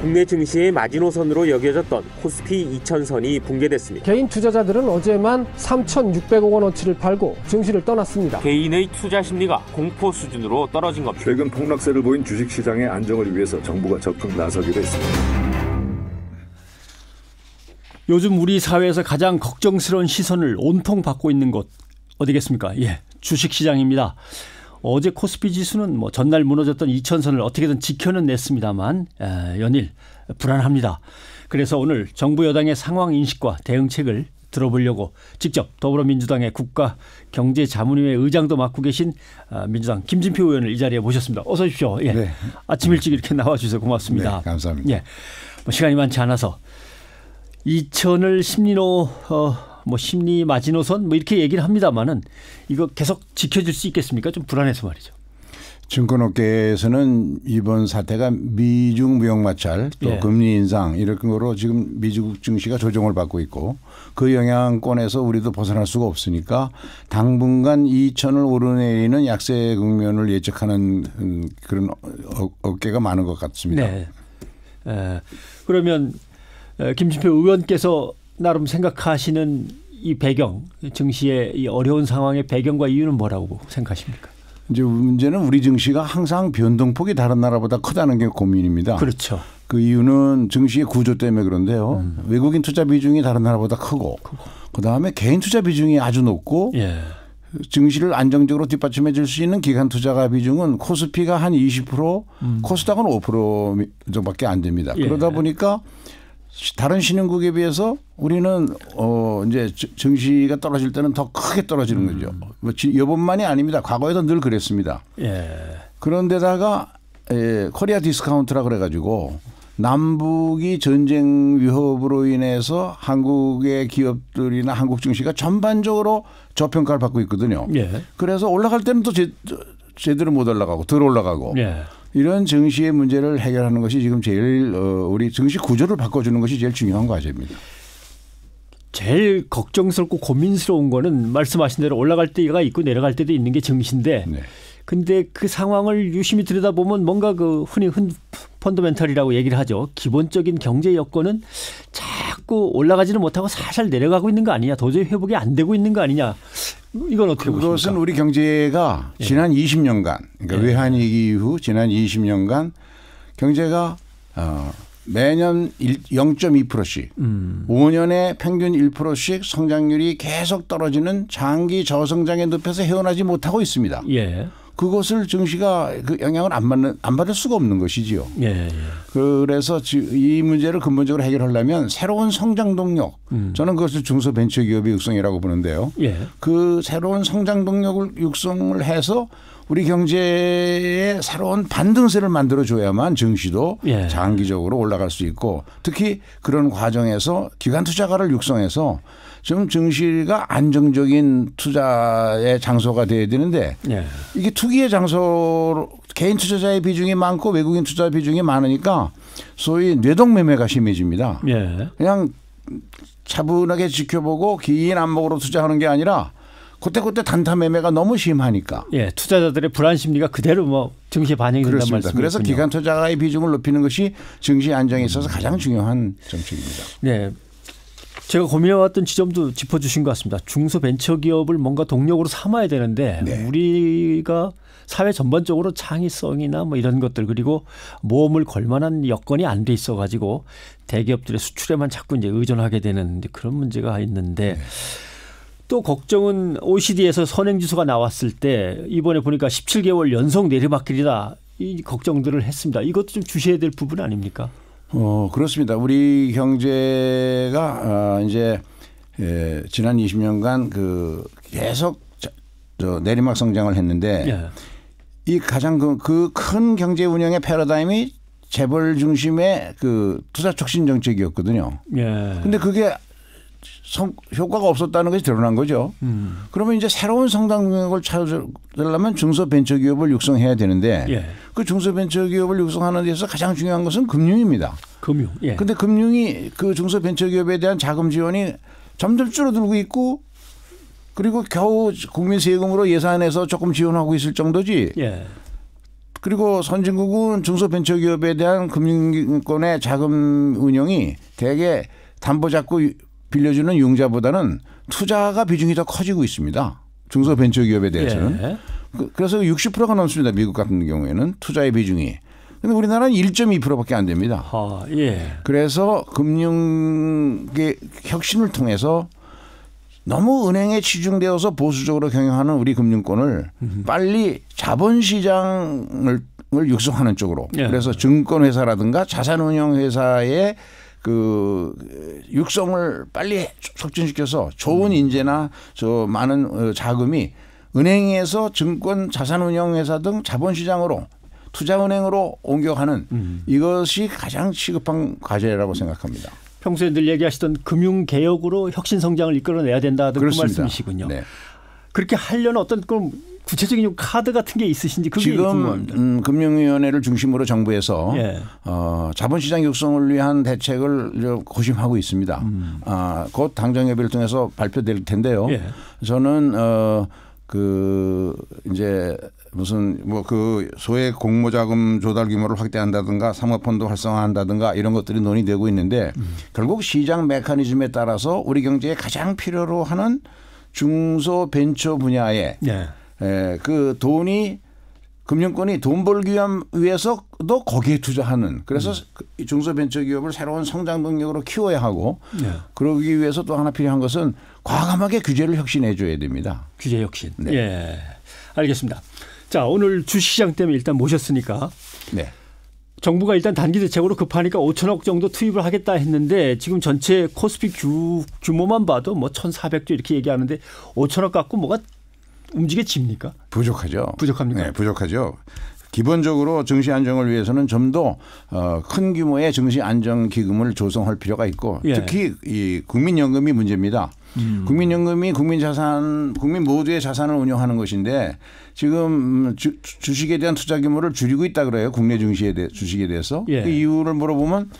국내 증시의 마지노선으로 여겨졌던 코스피 2000선이 붕괴됐습니다. 개인 투자자들은 어제만 3,600억 원어치를 팔고 증시를 떠났습니다. 개인의 투자 심리가 공포 수준으로 떨어진 겁니다. 최근 폭락세를 보인 주식시장의 안정을 위해서 정부가 적극 나서기로 했습니다. 요즘 우리 사회에서 가장 걱정스러운 시선을 온통 받고 있는 곳 어디겠습니까? 예, 주식시장입니다. 어제 코스피 지수는 전날 무너졌던 2000선을 어떻게든 지켜는 냈습니다만 연일 불안합니다. 그래서 오늘 정부 여당의 상황 인식과 대응책을 들어보려고 직접 더불어민주당의 국가경제자문위회 의장도 맡고 계신 민주당 김진표 의원을 이 자리에 모셨습니다. 어서 오십시오. 예. 네. 아침 일찍 이렇게 나와주셔서 고맙습니다. 네, 감사합니다. 예. 시간이 많지 않아서 2000을 심리 마지노선 이렇게 얘기를 합니다만은 이거 계속 지켜질 수 있겠습니까? 좀 불안해서 말이죠. 증권업계에서는 이번 사태가 미중 무역 마찰 또 금리 인상 이런 거로 지금 미국 증시가 조정을 받고 있고 그 영향권에서 우리도 벗어날 수가 없으니까 당분간 2000을 오르내리는 약세 국면을 예측하는 그런 업계가 많은 것 같습니다. 네. 그러면 김진표 의원께서 나름 생각하시는 이 배경, 증시의 이 어려운 상황의 배경과 이유는 뭐라고 생각하십니까? 이제 문제는 우리 증시가 항상 변동폭이 다른 나라보다 크다는 게 고민입니다. 그렇죠. 그 이유는 증시의 구조 때문에 그런데요. 외국인 투자 비중이 다른 나라보다 크고 그다음에 개인 투자 비중이 아주 높고 증시를 안정적으로 뒷받침해 줄 수 있는 기관 투자가 비중은 코스피가 한 20%, 코스닥은 5% 정도밖에 안 됩니다. 그러다 보니까 다른 신흥국에 비해서 우리는 이제 증시가 떨어질 때는 더 크게 떨어지는 거죠. 이번만이 아닙니다. 과거에도 늘 그랬습니다. 그런데다가 코리아 디스카운트라 그래가지고 남북이 전쟁 위협으로 인해서 한국의 기업들이나 한국 증시가 전반적으로 저평가를 받고 있거든요. 그래서 올라갈 때는 또 제대로 못 올라가고 덜 올라가고. 이런 증시의 문제를 해결하는 것이 지금 제일 우리 증시 구조를 바꿔주는 것이 제일 중요한 과제입니다. 제일 걱정스럽고 고민스러운 거는 말씀하신 대로 올라갈 때가 있고 내려갈 때도 있는 게 증시인데 근데 그 상황을 유심히 들여다보면 뭔가 그 흔히 펀더멘털이라고 얘기를 하죠. 기본적인 경제 여건은 자꾸 올라가지는 못하고 살살 내려가고 있는 거 아니냐. 도저히 회복이 안 되고 있는 거 아니냐. 이건 어떻게 보십니까? 그것은 우리 경제가 지난 20년간 그러니까 외환위기 이후 지난 20년간 경제가 매년 0.2%씩 5년에 평균 1%씩 성장률이 계속 떨어지는 장기 저성장의 늪에서 헤어나지 못하고 있습니다. 그것을 증시가 그 영향을 안 받을 수가 없는 것이지요. 그래서 이 문제를 근본적으로 해결하려면 새로운 성장 동력, 저는 그것을 중소벤처기업의 육성이라고 보는데요. 그 새로운 성장 동력을 육성을 해서 우리 경제에 새로운 반등세를 만들어줘야만 증시도 장기적으로 올라갈 수 있고 특히 그런 과정에서 기관 투자가를 육성해서 좀 증시가 안정적인 투자의 장소가 돼야 되는데 이게 투기의 장소로 개인 투자자의 비중이 많고 외국인 투자 비중이 많으니까 소위 뇌동매매가 심해집니다. 그냥 차분하게 지켜보고 긴 안목으로 투자하는 게 아니라 그때 단타 매매가 너무 심하니까. 투자자들의 불안 심리가 그대로 증시에 반영이 된다는 말씀이군요. 그래서 기관 투자가의 비중을 높이는 것이 증시 안정에 있어서 가장 중요한 정책입니다. 제가 고민해왔던 지점도 짚어주신 것 같습니다. 중소벤처기업을 뭔가 동력으로 삼아야 되는데 우리가 사회 전반적으로 창의성이나 이런 것들 그리고 모험을 걸 만한 여건이 안 돼 있어가지고 대기업들의 수출에만 자꾸 이제 의존하게 되는 그런 문제가 있는데 또 걱정은 OECD에서 선행지수가 나왔을 때 이번에 보니까 17개월 연속 내리막길이다 이 걱정들을 했습니다. 이것도 좀 주셔야 될 부분 아닙니까? 그렇습니다. 우리 경제가 이제 지난 20년간 계속 내리막 성장을 했는데 이 가장 그 큰 경제 운영의 패러다임이 재벌 중심의 투자 촉진 정책이었거든요. 근데 그게 효과가 없었다는 것이 드러난 거죠. 그러면 이제 새로운 성장 동력을 찾으려면 중소벤처기업을 육성해야 되는데 그 중소벤처기업을 육성하는 데서 가장 중요한 것은 금융입니다. 그런데 금융이 그 중소벤처기업에 대한 자금 지원이 점점 줄어들고 있고 그리고 겨우 국민 세금으로 예산에서 조금 지원하고 있을 정도지 그리고 선진국은 중소벤처기업에 대한 금융권의 자금 운영이 대개 담보 잡고 빌려주는 융자보다는 투자가 비중이 더 커지고 있습니다. 중소벤처기업에 대해서는. 예. 그래서 60%가 넘습니다. 미국 같은 경우에는 투자의 비중이. 그런데 우리나라는 1.2%밖에 안 됩니다. 예. 그래서 금융의 혁신을 통해서 너무 은행에 치중되어서 보수적으로 경영하는 우리 금융권을 빨리 자본시장을 육성하는 쪽으로 예. 그래서 증권회사라든가 자산운용회사의 그 육성을 빨리 촉진시켜서 좋은 인재나 저 많은 자금이 은행에서 증권 자산운용회사 등 자본시장으로 투자은행으로 옮겨가는 이것이 가장 시급한 과제라고 생각합니다. 평소에 늘 얘기하시던 금융개혁으로 혁신성장을 이끌어내야 된다. 그 말씀이시군요. 네. 그렇게 하려는 어떤 그럼 구체적인 카드 같은 게 있으신지 그게 지금 궁금합니다. 금융위원회를 중심으로 정부에서 예. 자본시장 육성을 위한 대책을 고심하고 있습니다. 곧 당정협의를 통해서 발표될 텐데요. 예. 저는 그 이제 무슨 뭐 그 소액 공모자금 조달 규모를 확대한다든가 사모펀드 활성화한다든가 이런 것들이 논의되고 있는데 결국 시장 메커니즘에 따라서 우리 경제에 가장 필요로 하는 중소벤처 분야에 예. 그 돈이 금융권이 돈 벌기 위해서도 거기에 투자하는 그래서 중소벤처기업을 새로운 성장 동력으로 키워야 하고 그러기 위해서 또 하나 필요한 것은 과감하게 규제를 혁신해 줘야 됩니다. 규제 혁신. 네. 예. 알겠습니다. 자, 오늘 주식시장 때문에 일단 모셨으니까 네. 정부가 일단 단기 대책으로 급하니까 5천억 정도 투입을 하겠다 했는데 지금 전체 코스피 규모만 봐도 뭐 1,400조 이렇게 얘기하는데 5천억 갖고 뭐가 움직여집니까? 부족하죠. 부족합니까? 네, 부족하죠. 기본적으로 증시 안정을 위해서는 좀 더 큰 규모의 증시 안정 기금을 조성할 필요가 있고 예. 특히 이 국민연금이 문제입니다. 국민연금이 국민 모두의 자산을 운용하는 것인데 지금 주식에 대한 투자 규모를 줄이고 있다 그래요. 국내 주식에 대해서. 예. 그 이유를 물어보면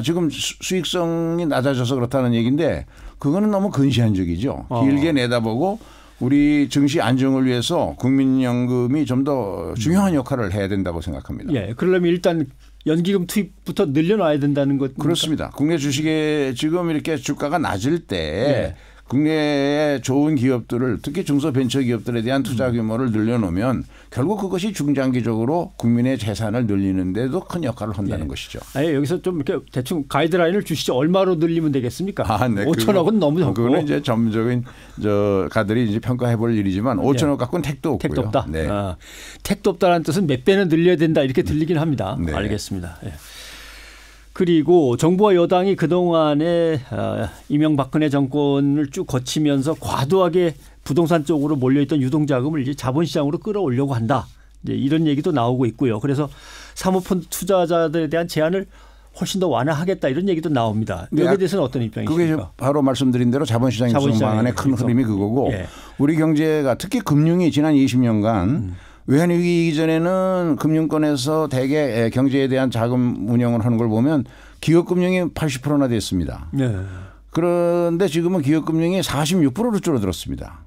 지금 수익성이 낮아져서 그렇다는 얘기인데 그거는 너무 근시안적이죠. 길게 내다보고 우리 증시 안정을 위해서 국민연금이 좀 더 중요한 역할을 해야 된다고 생각합니다. 예. 그러려면 일단 연기금 투입부터 늘려놔야 된다는 것. 그렇습니다. 국내 주식에 지금 이렇게 주가가 낮을 때 예. 국내의 좋은 기업들을 특히 중소벤처기업들에 대한 투자 규모를 늘려놓으면 결국 그것이 중장기적으로 국민의 재산을 늘리는 데도 큰 역할을 한다는 것이죠. 아예 여기서 좀 이렇게 대충 가이드라인을 주시죠. 얼마로 늘리면 되겠습니까? 네. 5천억은 너무 적고. 그거는 이제 전문적인 가들이 이제 평가해 볼 일이지만 5천억 갖고는 택도 없고요. 택도 없다. 네. 택도 없다라는 뜻은 몇 배는 늘려야 된다 이렇게 들리긴 합니다. 네. 알겠습니다. 예. 그리고 정부와 여당이 그동안에 이명박근혜 정권을 쭉 거치면서 과도하게 부동산 쪽으로 몰려있던 유동자금을 이제 자본시장으로 끌어오려고 한다. 이제 이런 얘기도 나오고 있고요. 그래서 사모펀드 투자자들에 대한 제한을 훨씬 더 완화하겠다 이런 얘기도 나옵니다. 여기에 대해서는 어떤 입장이십니까? 그게 바로 말씀드린 대로 자본시장 육성 방안의 큰 흐름이 그거고 예. 우리 경제가 특히 금융이 지난 20년간 외환위기 이전에는 금융권에서 대개 경제에 대한 자금 운영을 하는 걸 보면 기업금융이 80%나 됐습니다. 네. 그런데 지금은 기업금융이 46%로 줄어들었습니다.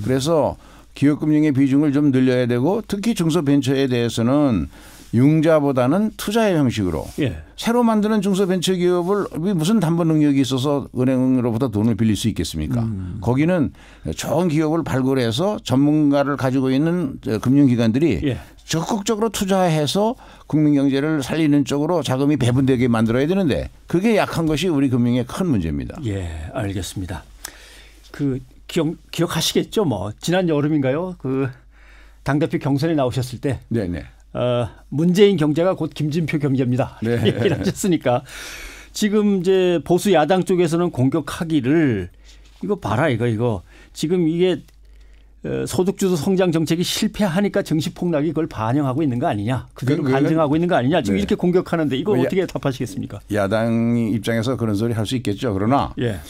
그래서 기업금융의 비중을 좀 늘려야 되고 특히 중소벤처에 대해서는 융자보다는 투자의 형식으로 예. 새로 만드는 중소벤처기업을 무슨 담보 능력이 있어서 은행으로부터 돈을 빌릴 수 있겠습니까? 거기는 좋은 기업을 발굴해서 전문가를 가지고 있는 금융기관들이 예. 적극적으로 투자해서 국민 경제를 살리는 쪽으로 자금이 배분되게 만들어야 되는데 그게 약한 것이 우리 금융의 큰 문제입니다. 예, 알겠습니다. 그 기억하시겠죠? 뭐 지난 여름인가요? 그 당대표 경선에 나오셨을 때 네네. 문재인 경제가 곧 김진표 경제입니다. 네. 얘기를 하셨으니까 지금 이제 보수 야당 쪽에서는 공격하기를 이거 봐라 이거 지금 이게 소득주도 성장 정책이 실패하니까 증시 폭락이 그걸 반영하고 있는 거 아니냐. 그대로 간증하고 있는 거 아니냐. 지금 네. 이렇게 공격하는데 이거 어떻게 답하시겠습니까? 야당 입장에서 그런 소리 할 수 있겠죠. 그러나 예.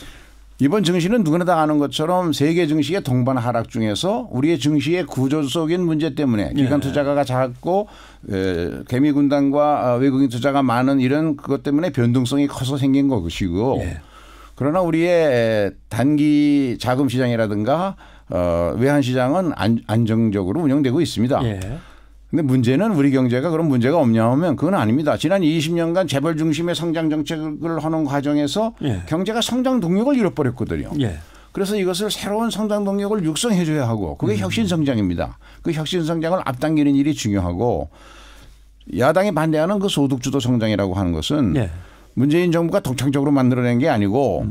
이번 증시는 누구나 다 아는 것처럼 세계 증시의 동반 하락 중에서 우리의 증시의 구조적인 문제 때문에 기관 투자가가 작고 개미 군단과 외국인 투자가 많은 이런 그것 때문에 변동성이 커서 생긴 것이고 예. 그러나 우리의 단기 자금 시장이라든가 외환 시장은 안정적으로 운영되고 있습니다. 예. 근데 문제는 우리 경제가 그런 문제가 없냐 하면 그건 아닙니다. 지난 20년간 재벌 중심의 성장 정책을 하는 과정에서 예. 경제가 성장 동력을 잃어버렸거든요. 예. 그래서 이것을 새로운 성장 동력을 육성해 줘야 하고 그게 혁신 성장입니다. 그 혁신 성장을 앞당기는 일이 중요하고 야당이 반대하는 그 소득주도 성장이라고 하는 것은 예. 문재인 정부가 독창적으로 만들어낸 게 아니고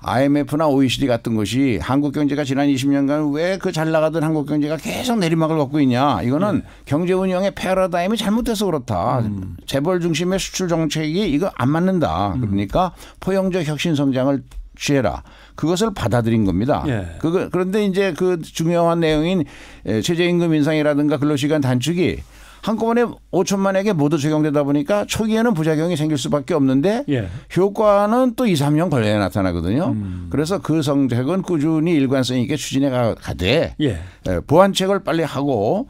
IMF나 OECD 같은 것이 한국 경제가 지난 20년간 왜 그 잘 나가던 한국 경제가 계속 내리막을 걷고 있냐. 이거는 경제 운영의 패러다임이 잘못돼서 그렇다. 재벌 중심의 수출 정책이 이거 안 맞는다. 그러니까 포용적 혁신 성장을 취해라. 그것을 받아들인 겁니다. 예. 그런데 이제 그 중요한 내용인 최저임금 인상이라든가 근로시간 단축이 한꺼번에 5천만에게 모두 적용되다 보니까 초기에는 부작용이 생길 수밖에 없는데 예. 효과는 또 2, 3년 걸려야 나타나거든요. 그래서 그 정책은 꾸준히 일관성 있게 추진해 가되 예. 보완책을 빨리 하고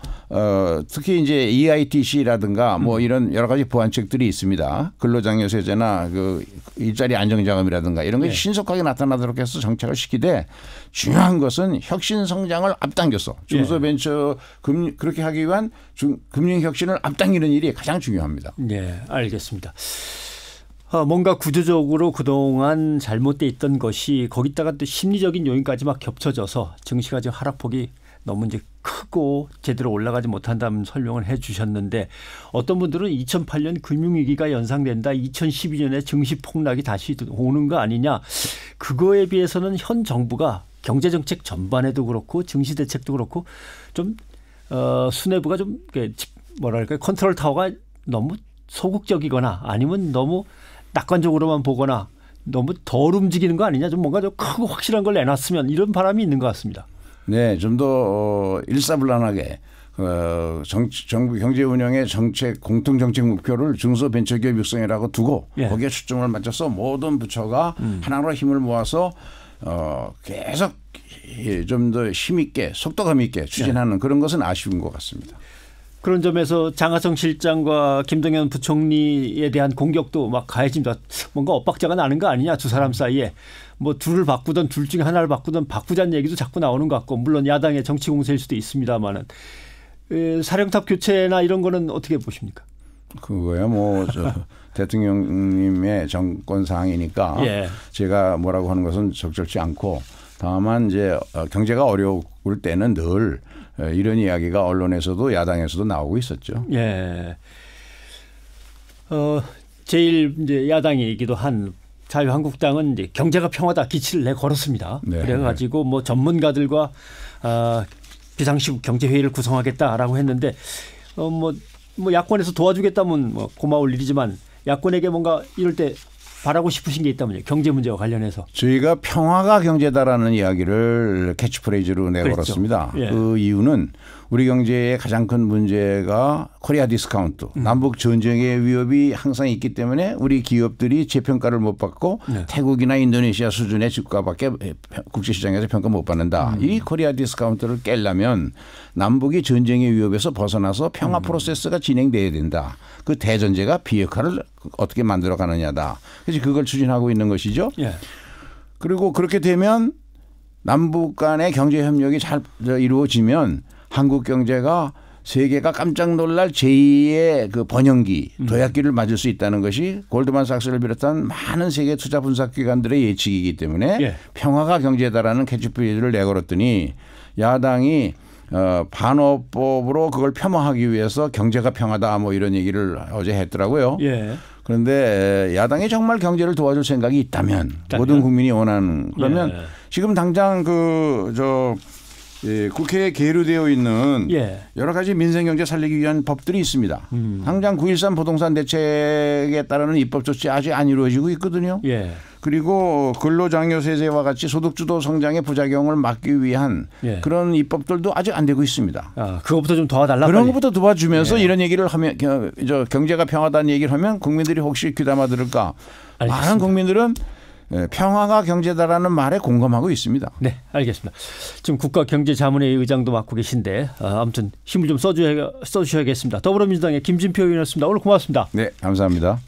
특히 이제 EITC라든가 뭐 이런 여러 가지 보완책들이 있습니다. 근로장려세제나 그 일자리 안정자금이라든가 이런 것이 신속하게 나타나도록 해서 정책을 시키되 중요한 것은 혁신 성장을 앞당겨서 중소벤처 그렇게 하기 위한 금융 혁신을 앞당기는 일이 가장 중요합니다. 네, 알겠습니다. 뭔가 구조적으로 그동안 잘못돼 있던 것이 거기다가 또 심리적인 요인까지 막 겹쳐져서 증시가 지금 하락폭이 너무 이제 크고 제대로 올라가지 못한다는 설명을 해 주셨는데 어떤 분들은 2008년 금융위기가 연상된다. 2012년에 증시 폭락이 다시 오는 거 아니냐. 그거에 비해서는 현 정부가 경제정책 전반에도 그렇고 증시 대책도 그렇고 좀 수뇌부가 좀 뭐랄까요 컨트롤 타워가 너무 소극적이거나 아니면 너무 낙관적으로만 보거나 너무 덜 움직이는 거 아니냐. 좀 뭔가 좀 크고 확실한 걸 내놨으면 이런 바람이 있는 것 같습니다. 네, 좀 더 일사불란하게 정부 경제 운영의 정책 공통 정책 목표를 중소벤처기업 육성이라고 두고 거기에 초점을 맞춰서 모든 부처가 하나로 힘을 모아서 계속 좀 더 힘있게 속도감 있게 추진하는 그런 것은 아쉬운 것 같습니다. 그런 점에서 장하성 실장과 김동연 부총리에 대한 공격도 막 가해집니다. 뭔가 엇박자가 나는 거 아니냐 두 사람 사이에. 뭐 둘을 바꾸든 둘 중에 하나를 바꾸든 바꾸자는 얘기도 자꾸 나오는 것 같고 물론 야당의 정치 공세일 수도 있습니다만은 사령탑 교체나 이런 거는 어떻게 보십니까? 그거야 뭐 대통령님의 정권 사항이니까 제가 뭐라고 하는 것은 적절치 않고 다만 이제 경제가 어려울 때는 늘 이런 이야기가 언론에서도 야당에서도 나오고 있었죠. 예. 제일 이제 야당이기도 한 자유한국당은 이제 경제가 평화다 기치를 내걸었습니다. 네. 그래가지고 뭐 전문가들과 비상시국 경제회의를 구성하겠다라고 했는데 뭐 야권에서 도와주겠다면 뭐 고마울 일이지만 야권에게 뭔가 이럴 때 바라고 싶으신 게 있다면요. 경제 문제와 관련해서. 저희가 평화가 경제다라는 이야기를 캐치프레이즈로 내걸었습니다. 그렇죠. 예. 그 이유는 우리 경제의 가장 큰 문제가 코리아 디스카운트. 남북 전쟁의 위협이 항상 있기 때문에 우리 기업들이 재평가를 못 받고 태국이나 인도네시아 수준의 주가밖에 국제시장에서 평가 못 받는다. 이 코리아 디스카운트를 깨려면 남북이 전쟁의 위협에서 벗어나서 평화 프로세스가 진행돼야 된다. 그 대전제가 비핵화를 어떻게 만들어가느냐다. 그래서 그걸 추진하고 있는 것이죠. 예. 그리고 그렇게 되면 남북 간의 경제 협력이 잘 이루어지면 한국 경제가 세계가 깜짝 놀랄 제2의 그 번영기, 도약기를 맞을 수 있다는 것이 골드만삭스를 비롯한 많은 세계 투자 분석 기관들의 예측이기 때문에 평화가 경제다라는 캐치프레이즈를 내걸었더니 야당이 반어법으로 그걸 폄하하기 위해서 경제가 평화다 뭐 이런 얘기를 어제 했더라고요. 그런데 야당이 정말 경제를 도와줄 생각이 있다면 모든 국민이 원하는 그러면 지금 당장 국회에 계류되어 있는 여러 가지 민생경제 살리기 위한 법들이 있습니다. 당장 9.13 부동산 대책에 따르는 입법 조치 아직 안 이루어지고 있거든요. 그리고 근로장려세제와 같이 소득주도 성장의 부작용을 막기 위한 그런 입법들도 아직 안 되고 있습니다. 그것부터 좀 도와달라. 그런 것부터 도와주면서 이런 얘기를 하면 경제가 평화다는 얘기를 하면 국민들이 혹시 귀담아 들을까. 알겠습니다. 많은 국민들은 평화가 경제다라는 말에 공감하고 있습니다. 네, 알겠습니다. 지금 국가경제자문회의 의장도 맡고 계신데 아무튼 힘을 좀 써주셔야겠습니다. 더불어민주당의 김진표 의원이었습니다. 오늘 고맙습니다. 네, 감사합니다.